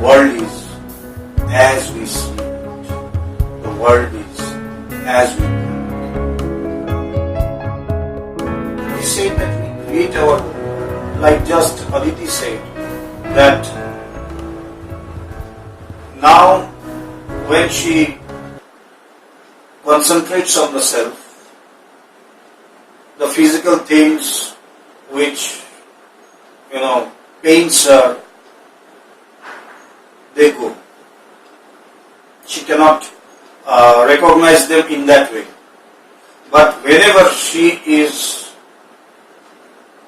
world is as we see it. The world is as we think. We say that we create our world, like just Aditi said, that now when she concentrates on the self, the physical things which, pains her, they go. She cannot recognize them in that way. But whenever she is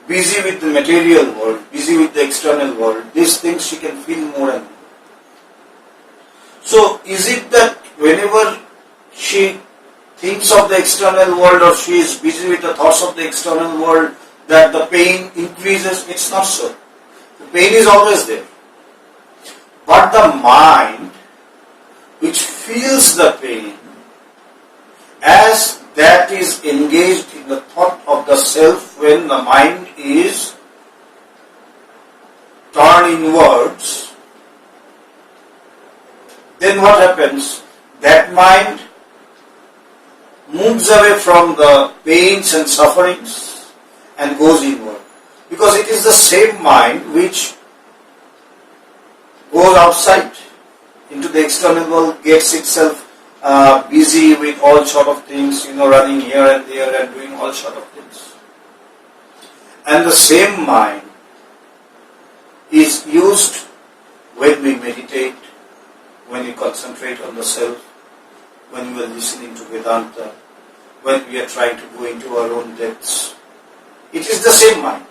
busy with the material world, busy with the external world, these things she can feel more and more. So is it that whenever she thinks of the external world or she is busy with the thoughts of the external world that the pain increases? It's not so. The pain is always there. But the mind which feels the pain, as that is engaged in the thought of the self, when the mind is turned inwards, then what happens? That mind moves away from the pains and sufferings and goes inward. Because it is the same mind which goes outside into the external world, gets itself busy with all sort of things, running here and there and doing all sort of things. And the same mind is used when we meditate, when we concentrate on the self, when we are listening to Vedanta, when we are trying to go into our own depths. It is the same mind.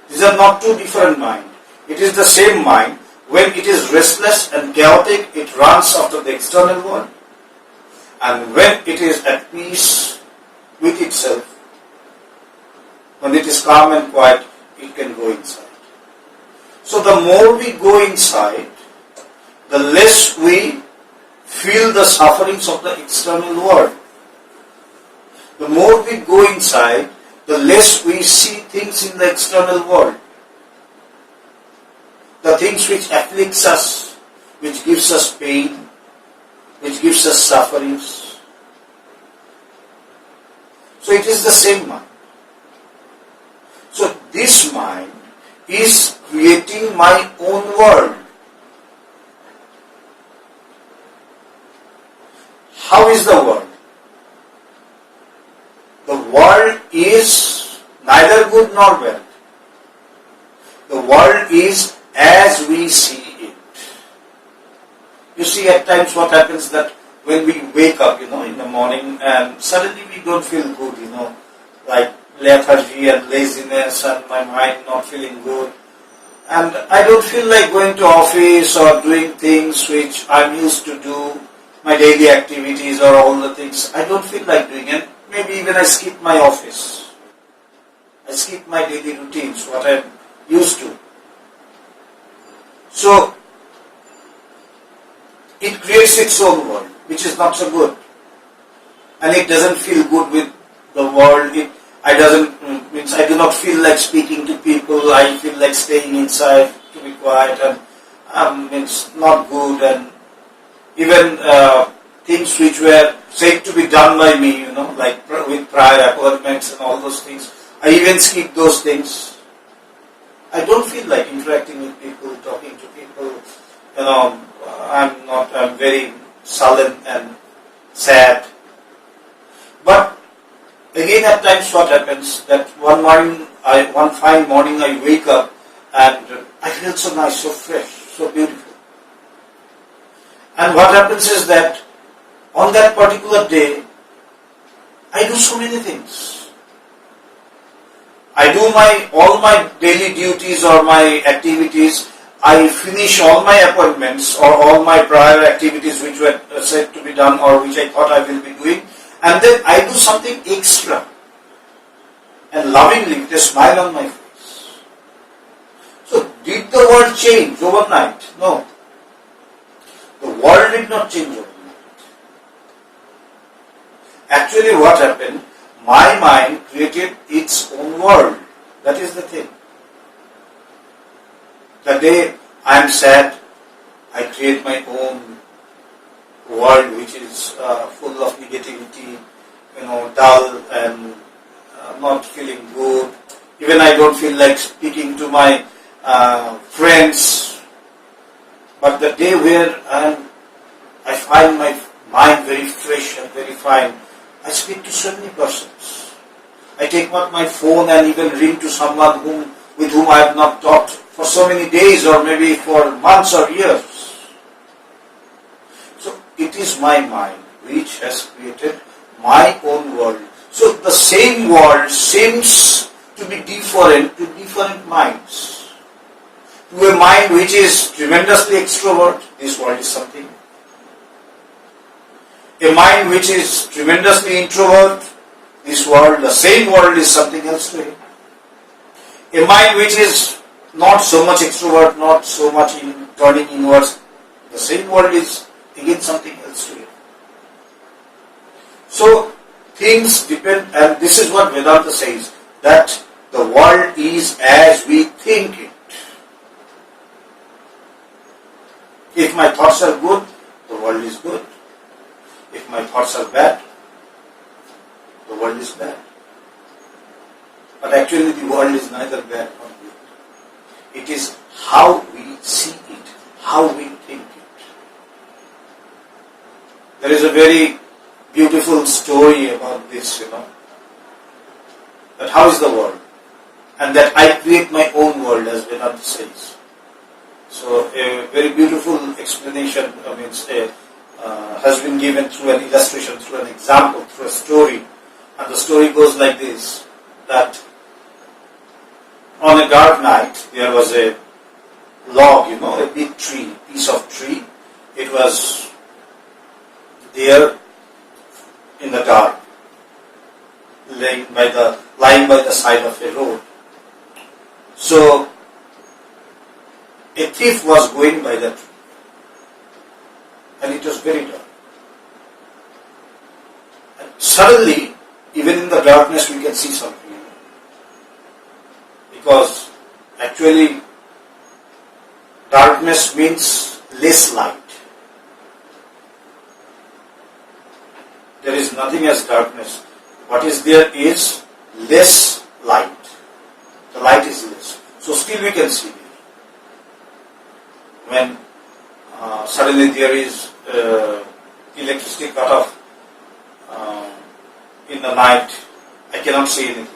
These are not two different minds. It is the same mind. When it is restless and chaotic, it runs after the external world. And when it is at peace with itself, when it is calm and quiet, it can go inside. So the more we go inside, the less we feel the sufferings of the external world. The more we go inside, the less we see things in the external world. The things which afflicts us, which gives us pain, which gives us sufferings. So it is the same mind. So this mind is creating my own world. How is the world? The world is neither good nor bad. The world is as we see it. You see, at times what happens that when we wake up, in the morning, and suddenly we don't feel good, like lethargy and laziness and my mind not feeling good. And I don't feel like going to office or doing things which I'm used to do, my daily activities or all the things. I don't feel like doing it. Maybe even I skip my office. I skip my daily routines, what I'm used to. So, it creates its own world, which is not so good. And it doesn't feel good with the world. I do not feel like speaking to people. I feel like staying inside to be quiet, and it's not good. And even things which were said to be done by me, like with prior appointments and all those things, I even skip those things. I don't feel like interacting with people, talking to people. I'm very sullen and sad. But again, at times what happens, that one fine morning I wake up and I feel so nice, so fresh, so beautiful. And what happens is that on that particular day, I do so many things. I do all my daily duties or my activities. I finish all my appointments or all my prior activities which were said to be done or which I thought I will be doing. And then I do something extra. And lovingly, with a smile on my face. So, did the world change overnight? No. The world did not change overnight. Actually, what happened? My mind created its own world. That is the thing. The day I am sad, I create my own world which is full of negativity, dull and not feeling good. Even I don't feel like speaking to my friends. But the day where I find my mind very fresh and very fine, I speak to so many persons. I take out my phone and even ring to someone with whom I have not talked for so many days or maybe for months or years. So it is my mind which has created my own world. So the same world seems to be different to different minds. To a mind which is tremendously extrovert, this world is something. A mind which is tremendously introvert, this world, the same world is something else to him. A mind which is not so much extrovert, not so much turning inwards, the same world is again something else to him. So things depend, and this is what Vedanta says, that the world is as we think it. If my thoughts are good, the world is good. If my thoughts are bad, the world is bad. But actually the world is neither bad nor good. It is how we see it, how we think it. There is a very beautiful story about this, that how is the world? And that I create my own world, as Vedanta says. So a very beautiful explanation has been given through an illustration, through an example, through a story. And the story goes like this, that on a dark night there was a log, a big tree, piece of tree. It was there in the dark, lying by the side of a road. So a thief was going by that tree, and it was very dark. And suddenly, even in the darkness, we can see something. Because actually, darkness means less light. There is nothing as darkness. What is there is less light. The light is less. So still we can see it. When suddenly there is electricity cut off in the night, I cannot see anything.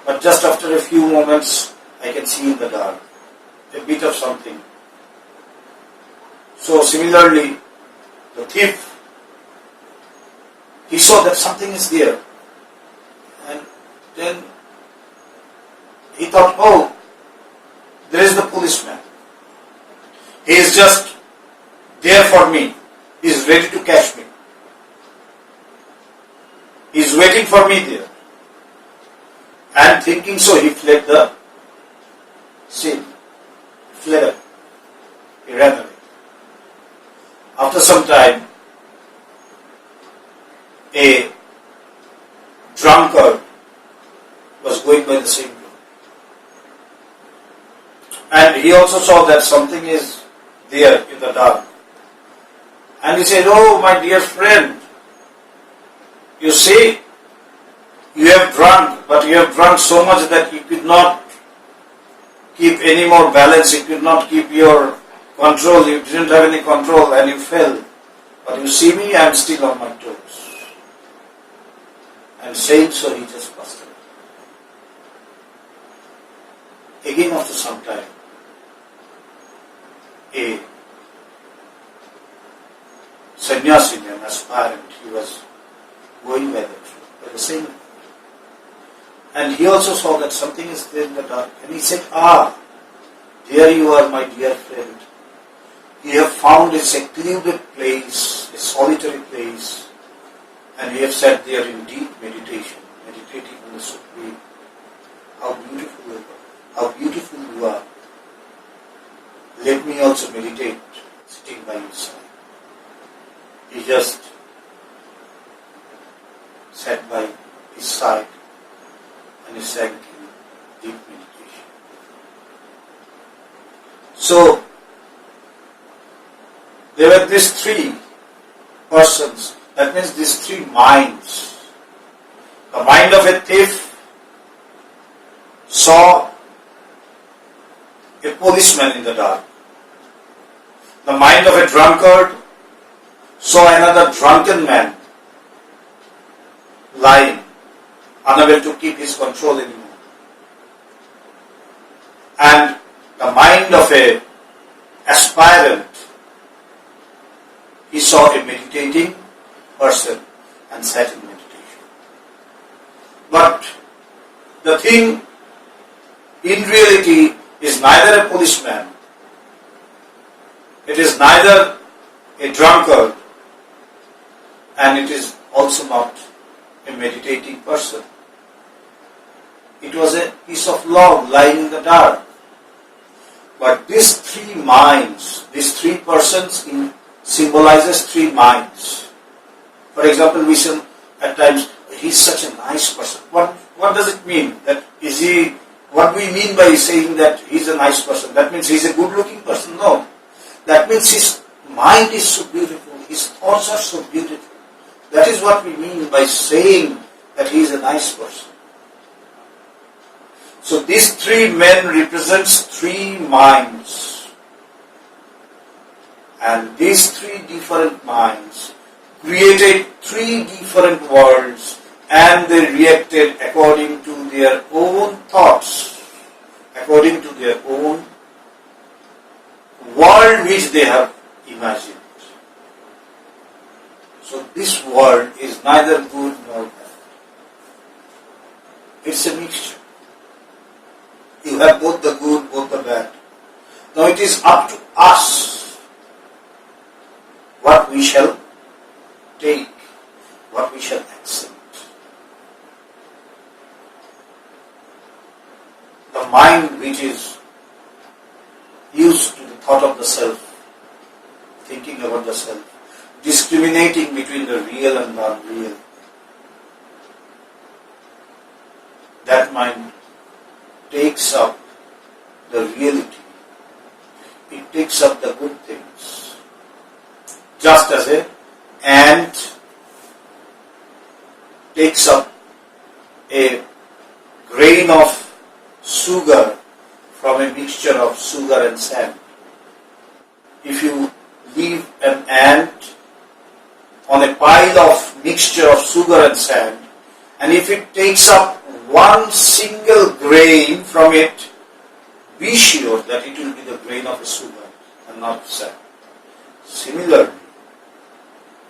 But just after a few moments, I can see in the dark a bit of something. So similarly, the thief, he saw that something is there. And then he thought, oh, there is the policeman. He is just there for me. He is ready to catch me. He is waiting for me there. And thinking so, he fled the scene. Fled away. He ran away. After some time, a drunkard was going by the same road. And he also saw that something is there in the dark. And he said, oh, my dear friend, you see, you have drunk, but you have drunk so much that you could not keep any more balance, you could not keep your control, you didn't have any control and you fell. But you see me, I am still on my toes. And saying so, he just passed away. Again after some time, a sannyasi, an aspirant, he was going by the same. And he also saw that something is there in the dark. And he said, there you are, my dear friend. You have found a secluded place, a solitary place, and you have sat there in deep meditation, meditating on the Supreme. How beautiful you are. How beautiful you are. Let me also meditate, sitting by your side. He just sat by his side and he sank in deep meditation. So, There were these three persons, that means these three minds. The mind of a thief saw a policeman in the dark. The mind of a drunkard saw another drunken man lying, unable to keep his control anymore. And the mind of a aspirant, he saw a meditating person and sat in meditation. But the thing in reality is neither a policeman, it is neither a drunkard, and it is also not a meditating person. It was a piece of log lying in the dark. But these three minds, these three persons symbolizes three minds. For example, we say at times, he's such a nice person. What does it mean? What we mean by saying that he's a nice person? That means he's a good-looking person? No. That means his mind is so beautiful, his thoughts are so beautiful. That is what we mean by saying that he is a nice person. So these three men represents three minds. And these three different minds created three different worlds, and they reacted according to their own thoughts, according to their own world which they have imagined. So this world is neither good nor bad. It's a mixture. You have both the good, both the bad. Now it is up to us what we shall take, what we shall accept. The mind which is used to the thought of the self, thinking about the self, discriminating between the real and the unreal, that mind takes up the reality. It takes up the good things. Just as an ant takes up a grain of sugar from a mixture of sugar and sand. If you leave an ant on a pile of mixture of sugar and sand, and if it takes up one single grain from it, be sure that it will be the grain of a sugar and not sand. Similarly,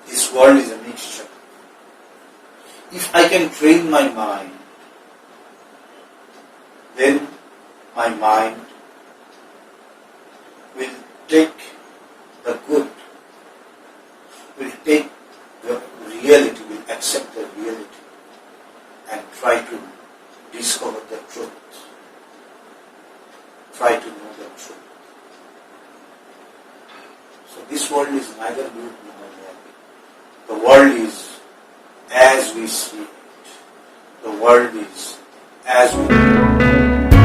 this world is a mixture. If I can train my mind, then my mind will take the good, will take the reality, will accept the reality, and try to discover the truth. Try to know the truth. So this world is neither good nor bad. The world is as we see it. The world is as we know it.